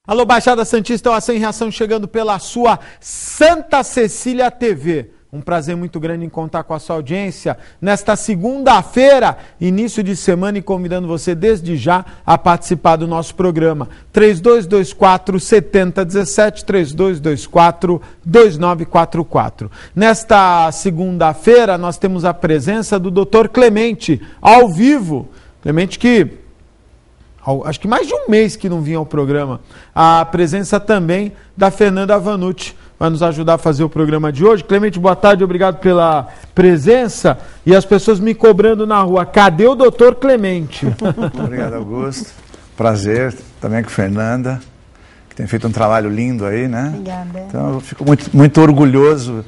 Alô, Baixada Santista, o Ação em Reação chegando pela sua Santa Cecília TV. Um prazer muito grande em contar com a sua audiência nesta segunda-feira, início de semana, e convidando você desde já a participar do nosso programa. 3224-7017, 3224-2944. Nesta segunda-feira, nós temos a presença do Dr. Clemente, ao vivo. Clemente que... acho que mais de um mês que não vinha ao programa. A presença também da Fernanda Vanucci vai nos ajudar a fazer o programa de hoje. Clemente, boa tarde, obrigado pela presença. E as pessoas me cobrando na rua, cadê o doutor Clemente? Obrigado, Augusto. Prazer também com a Fernanda, que tem feito um trabalho lindo aí, né? Obrigada. Então eu fico muito orgulhoso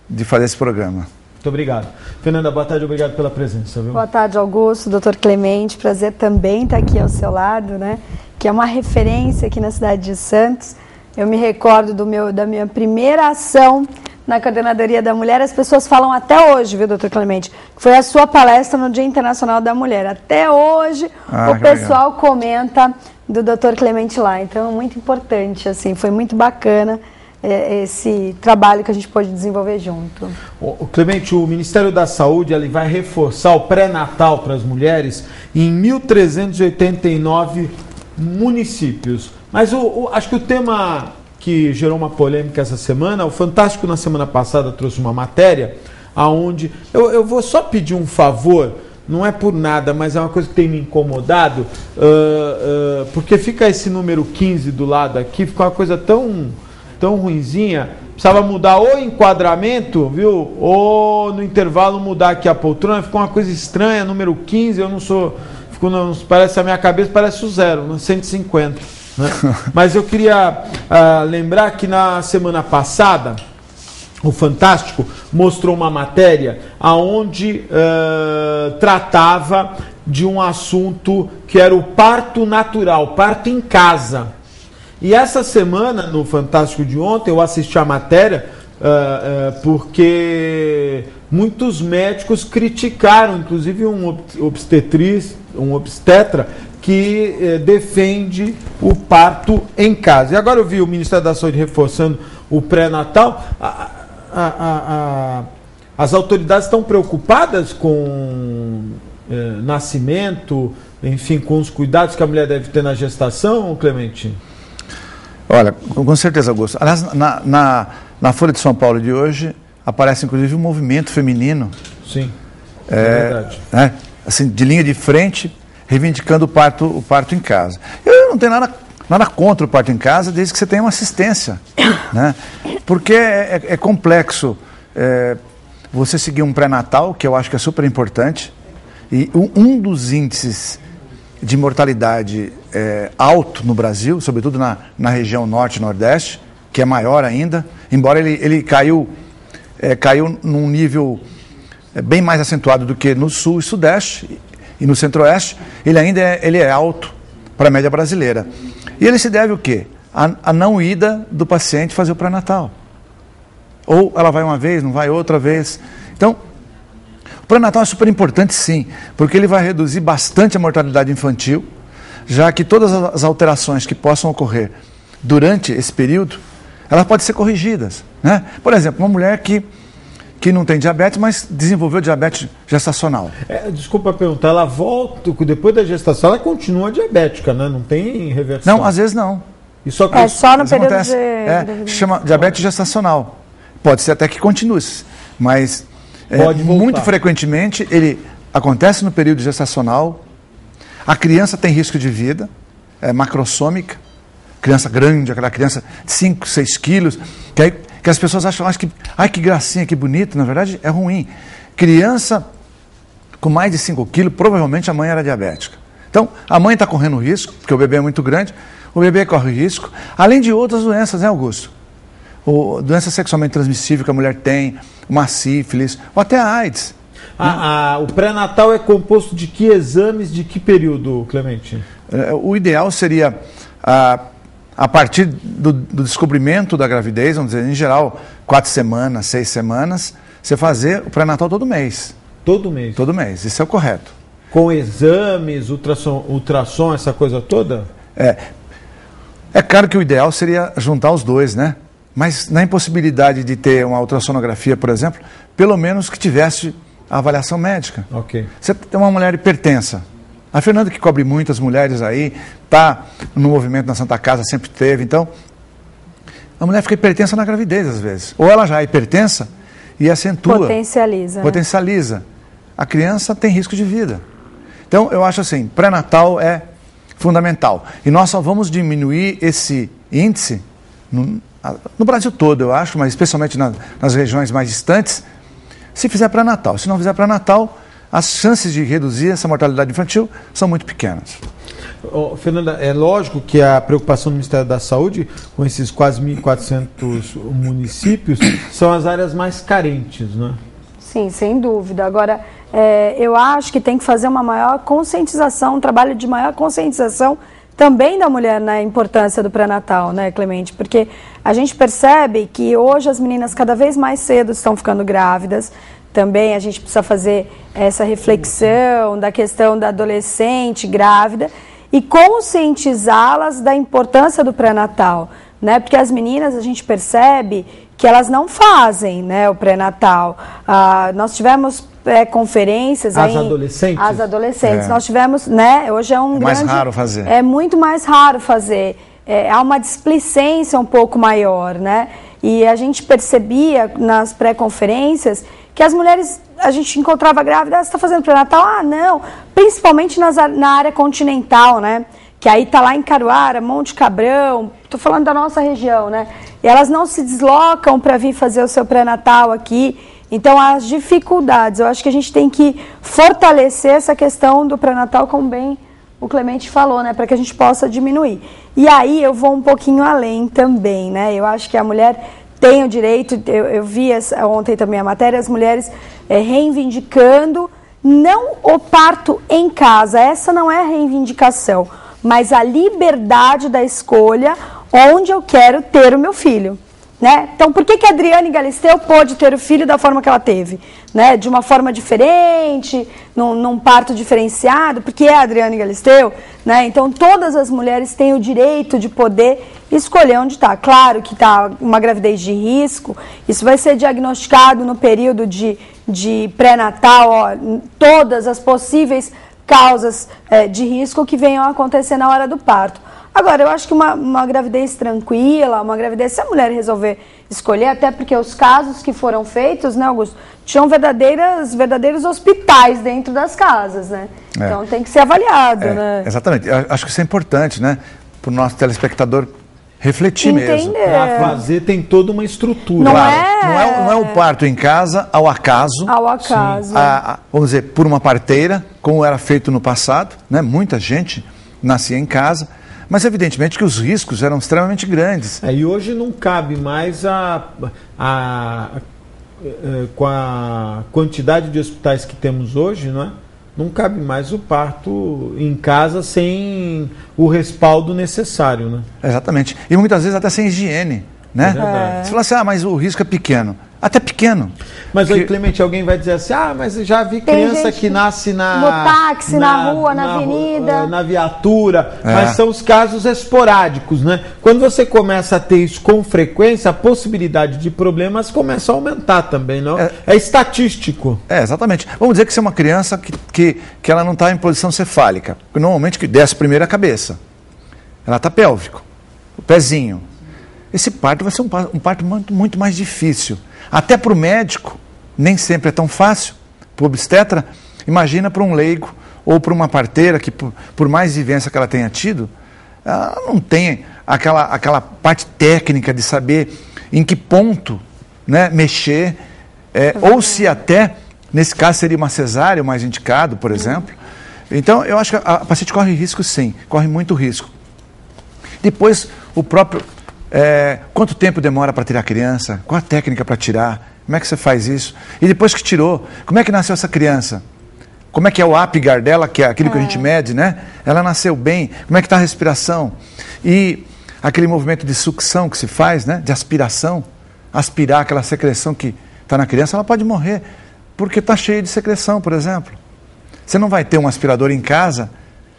de fazer esse programa. Muito obrigado. Fernanda, boa tarde, obrigado pela presença. Viu? Boa tarde, Augusto, doutor Clemente, prazer também estar aqui ao seu lado, né? Que é uma referência aqui na cidade de Santos. Eu me recordo da minha primeira ação na Coordenadoria da Mulher. As pessoas falam até hoje, viu, doutor Clemente, que foi a sua palestra no Dia Internacional da Mulher. Até hoje o pessoal comenta do doutor Clemente lá. Então é muito importante, assim, foi muito bacana esse trabalho que a gente pode desenvolver junto. O Clemente, o Ministério da Saúde ele vai reforçar o pré-natal para as mulheres em 1.389 municípios. Mas acho que o tema que gerou uma polêmica essa semana, o Fantástico na semana passada trouxe uma matéria aonde eu vou só pedir um favor, não é por nada, mas é uma coisa que tem me incomodado, porque fica esse número 15 do lado aqui, fica uma coisa tão ruinzinha, precisava mudar o enquadramento, viu? Ou no intervalo mudar aqui a poltrona, ficou uma coisa estranha, número 15, eu não sou, parece a minha cabeça, parece o 0, 150. Né? Mas eu queria lembrar que na semana passada, o Fantástico mostrou uma matéria onde tratava de um assunto que era o parto natural, parto em casa. E essa semana, no Fantástico de ontem, eu assisti a matéria porque muitos médicos criticaram, inclusive um obstetra, que defende o parto em casa. E agora eu vi o Ministério da Saúde reforçando o pré-natal. As autoridades estão preocupadas com nascimento, enfim, com os cuidados que a mulher deve ter na gestação, Clemente? Olha, com certeza, Augusto. Aliás, na Folha de São Paulo de hoje, aparece inclusive um movimento feminino. Sim, é verdade. Assim, de linha de frente, reivindicando o parto em casa. Eu não tenho nada contra o parto em casa, desde que você tenha uma assistência. Né? Porque é complexo você seguir um pré-natal, que eu acho que é super importante, e um dos índices de mortalidade alto no Brasil, sobretudo na região norte e nordeste, que é maior ainda, embora ele caiu num nível bem mais acentuado do que no sul e sudeste e no centro-oeste, ele é alto para a média brasileira. E ele se deve o quê? A não ida do paciente fazer o pré-natal. Ou ela vai uma vez, não vai outra vez. Então, o pré-natal é super importante, sim, porque ele vai reduzir bastante a mortalidade infantil, já que todas as alterações que possam ocorrer durante esse período, elas podem ser corrigidas. Né? Por exemplo, uma mulher que não tem diabetes, mas desenvolveu diabetes gestacional. Desculpa perguntar, ela volta, depois da gestação, ela continua diabética, né? Não tem reversão? Não, às vezes não. Isso só no período acontece, chama diabetes gestacional. Pode ser até que continue, mas muito frequentemente ele acontece no período gestacional, a criança tem risco de vida, macrossômica, criança grande, aquela criança de 5, 6 quilos, que as pessoas acham que gracinha, que bonito, na verdade é ruim. Criança com mais de 5 quilos, provavelmente a mãe era diabética. Então, a mãe está correndo risco, porque o bebê é muito grande, o bebê corre risco, além de outras doenças, né, Augusto? Doença sexualmente transmissível que a mulher tem, uma sífilis, ou até a AIDS. O pré-natal é composto de que exames, de que período, Clemente? O ideal seria... a partir do descobrimento da gravidez, vamos dizer, em geral, 4 semanas, 6 semanas, você fazer o pré-natal todo mês. Todo mês? Todo mês, isso é o correto. Com exames, ultrassom, essa coisa toda? É claro que o ideal seria juntar os dois, né? Mas na impossibilidade de ter uma ultrassonografia, por exemplo, pelo menos que tivesse a avaliação médica. Ok. Você tem uma mulher hipertensa. A Fernanda, que cobre muitas mulheres aí, está no movimento na Santa Casa, sempre teve. Então, a mulher fica hipertensa na gravidez, às vezes. Ou ela já é hipertensa e acentua. Potencializa. Potencializa. Né? A criança tem risco de vida. Então, eu acho assim, pré-natal é fundamental. E nós só vamos diminuir esse índice no Brasil todo, eu acho, mas especialmente nas regiões mais distantes, se fizer pré-natal. Se não fizer pré-natal, as chances de reduzir essa mortalidade infantil são muito pequenas. Fernanda, é lógico que a preocupação do Ministério da Saúde com esses quase 1.400 municípios são as áreas mais carentes, né? Sim, sem dúvida. Agora, eu acho que tem que fazer uma maior conscientização, um trabalho de maior conscientização também da mulher na importância do pré-natal, né, Clemente? Porque a gente percebe que hoje as meninas cada vez mais cedo estão ficando grávidas. Também a gente precisa fazer essa reflexão da questão da adolescente grávida e conscientizá-las da importância do pré-natal, né? Porque as meninas, a gente percebe que elas não fazem, né, o pré-natal. Nós tivemos conferências... As adolescentes? As adolescentes. Nós tivemos, né, hoje é um grande... mais raro fazer. É muito mais raro fazer. Há uma displicência um pouco maior, né? E a gente percebia nas pré-conferências que as mulheres, a gente encontrava grávida, você está fazendo pré-natal? Ah, não. Principalmente na área continental, né? Que aí está lá em Caruara, Monte Cabrão, estou falando da nossa região, né? E elas não se deslocam para vir fazer o seu pré-natal aqui. Então, as dificuldades, eu acho que a gente tem que fortalecer essa questão do pré-natal, como bem o Clemente falou, né? Para que a gente possa diminuir. E aí eu vou um pouquinho além também, né? Eu acho que a mulher tem o direito, eu vi ontem também a matéria, as mulheres reivindicando, não o parto em casa, essa não é a reivindicação, mas a liberdade da escolha onde eu quero ter o meu filho. Né? Então, por que a Adriane Galisteu pôde ter o filho da forma que ela teve? Né? De uma forma diferente, num parto diferenciado, porque é a Adriane Galisteu. Né? Então, todas as mulheres têm o direito de poder escolher onde está. Claro que está uma gravidez de risco, isso vai ser diagnosticado no período de pré-natal, todas as possíveis causas de risco que venham a acontecer na hora do parto. Agora, eu acho que uma gravidez tranquila, uma gravidez, se a mulher resolver escolher, até porque os casos que foram feitos, né, Augusto, tinham verdadeiros hospitais dentro das casas, né? Então tem que ser avaliado, né? Exatamente. Eu acho que isso é importante, né? Para o nosso telespectador refletir mesmo. Para fazer tem toda uma estrutura. Não é o parto em casa ao acaso. Ao acaso. Vamos dizer, por uma parteira, como era feito no passado, né? Muita gente nascia em casa. Mas, evidentemente, que os riscos eram extremamente grandes. E hoje não cabe mais com a quantidade de hospitais que temos hoje, não é? Não cabe mais o parto em casa sem o respaldo necessário, né? Exatamente. E muitas vezes até sem higiene, né? É verdade. Você fala assim, mas o risco é pequeno. Até pequeno. Mas aí, Clemente, alguém vai dizer assim, mas eu já vi criança que nasce no táxi, na rua, na avenida. Na viatura, mas são os casos esporádicos, né? Quando você começa a ter isso com frequência, a possibilidade de problemas começa a aumentar também, não? É estatístico. Exatamente. Vamos dizer que se é uma criança que ela não está em posição cefálica, porque normalmente que desce primeiro a cabeça. Ela está pélvico, o pezinho. Esse parto vai ser um parto muito mais difícil. Até para o médico, nem sempre é tão fácil. Para o obstetra, imagina para um leigo ou para uma parteira que, por mais vivência que ela tenha tido, ela não tem aquela parte técnica de saber em que ponto, né, mexer, ou se até, nesse caso, seria uma cesárea o mais indicado, por exemplo. Então, eu acho que a paciente corre risco, sim, corre muito risco. Depois, o próprio... quanto tempo demora para tirar a criança? Qual a técnica para tirar? Como é que você faz isso? E depois que tirou, como é que nasceu essa criança? Como é que é o Apgar dela, que é aquilo que a gente mede, né? Ela nasceu bem? Como é que está a respiração? E aquele movimento de sucção que se faz, né? De aspiração, aspirar aquela secreção que está na criança, ela pode morrer porque está cheia de secreção, por exemplo. Você não vai ter um aspirador em casa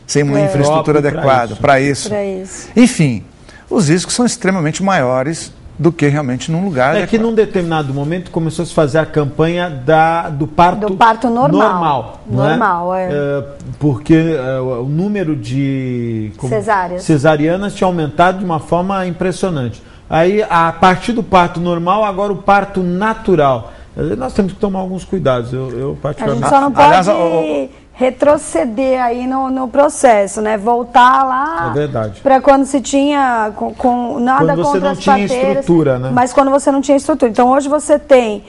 sem uma infraestrutura adequada para isso. Para isso. Enfim, os riscos são extremamente maiores do que realmente num lugar... É que num determinado momento começou a se fazer a campanha do parto normal. Normal, porque o número de cesarianas tinha aumentado de uma forma impressionante. Aí, a partir do parto normal, agora o parto natural. Nós temos que tomar alguns cuidados. Eu particularmente... A gente só não pode retroceder aí no processo, né? Voltar lá para quando se tinha nada contra as parteiras. Quando você não tinha estrutura, né? Mas quando você não tinha estrutura. Então, hoje você tem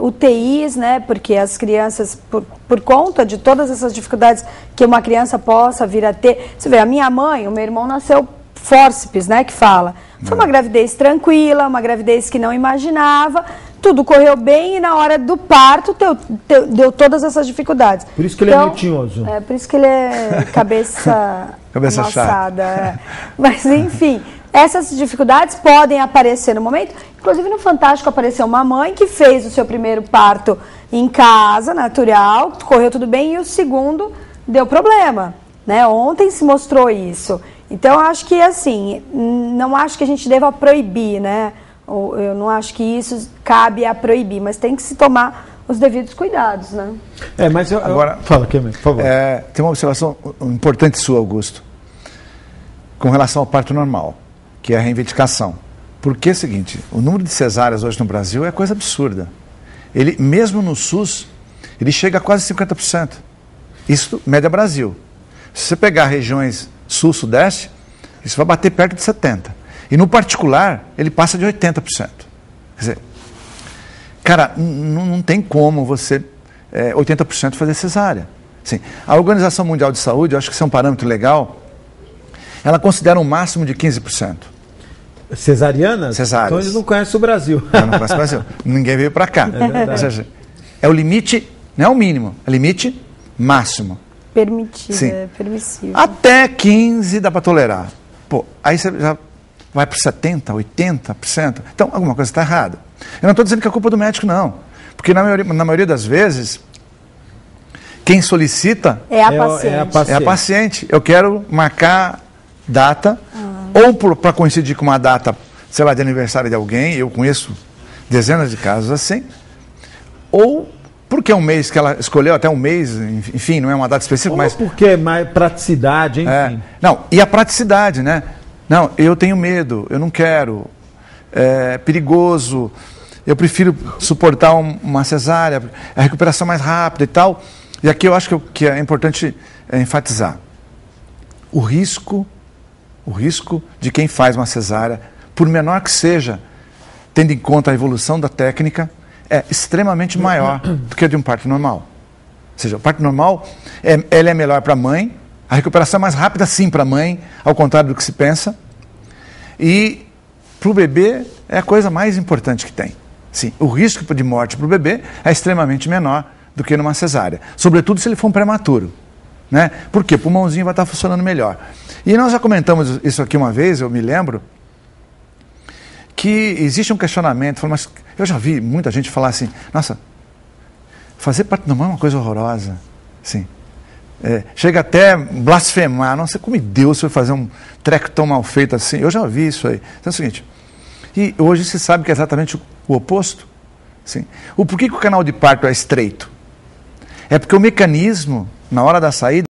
UTIs, né? Porque as crianças, por conta de todas essas dificuldades que uma criança possa vir a ter... Você vê, a minha mãe, o meu irmão nasceu fórceps, né? Que fala. Foi uma gravidez tranquila, uma gravidez que não imaginava... Tudo correu bem e na hora do parto deu todas essas dificuldades. Por isso que ele é meio tinhoso. Por isso que ele é cabeça amassada. Mas, enfim, essas dificuldades podem aparecer no momento. Inclusive, no Fantástico apareceu uma mãe que fez o seu primeiro parto em casa, natural, correu tudo bem, e o segundo deu problema. Né? Ontem se mostrou isso. Então, acho que, assim, não acho que a gente deva proibir, né? Eu não acho que isso cabe a proibir, mas tem que se tomar os devidos cuidados, né? Mas agora, fala, Clemente, por favor. Tem uma observação importante sua, Augusto, com relação ao parto normal, que é a reivindicação. Porque é o seguinte, o número de cesáreas hoje no Brasil é coisa absurda. Ele, mesmo no SUS, ele chega a quase 50%. Isso, média Brasil. Se você pegar regiões sul, sudeste, isso vai bater perto de 70%. E no particular, ele passa de 80%. Quer dizer, cara, não tem como você 80% fazer cesárea. Assim, a Organização Mundial de Saúde, eu acho que isso é um parâmetro legal, ela considera um máximo de 15%. Cesarianas? Cesáreas. Então eles não conhecem o Brasil. Não conhecem o Brasil. Ninguém veio para cá. Ou seja, é o limite, não é o mínimo, é o limite máximo. Permitido, permissível. Até 15% dá para tolerar. Pô, aí você já... vai para 70%, 80%. Então, alguma coisa está errada. Eu não estou dizendo que é culpa do médico, não. Porque na maioria das vezes, quem solicita é a paciente. Eu quero marcar data, ou para coincidir com uma data, sei lá, de aniversário de alguém, eu conheço dezenas de casos assim, ou porque é um mês que ela escolheu, até um mês, enfim, não é uma data específica, mas... porque é mais praticidade, enfim. Não, e a praticidade, né? Não, eu tenho medo, eu não quero, é perigoso, eu prefiro suportar uma cesárea, a recuperação mais rápida e tal. E aqui eu acho que é importante enfatizar. O risco de quem faz uma cesárea, por menor que seja, tendo em conta a evolução da técnica, é extremamente maior do que a de um parto normal. Ou seja, o parto normal, ele é melhor para a mãe, a recuperação é mais rápida, sim, para a mãe, ao contrário do que se pensa. E para o bebê é a coisa mais importante que tem. Sim, o risco de morte para o bebê é extremamente menor do que numa cesárea. Sobretudo se ele for um prematuro. Né? Por quê? O pulmãozinho vai estar funcionando melhor. E nós já comentamos isso aqui uma vez, eu me lembro, que existe um questionamento, mas eu já vi muita gente falar assim, nossa, fazer parto normal é uma coisa horrorosa. Sim. Chega até blasfemar, não sei como Deus foi fazer um treco tão mal feito assim. Eu já ouvi isso aí. Então é o seguinte, e hoje se sabe que é exatamente o oposto. Sim. Por que o canal de parto é estreito? É porque o mecanismo, na hora da saída,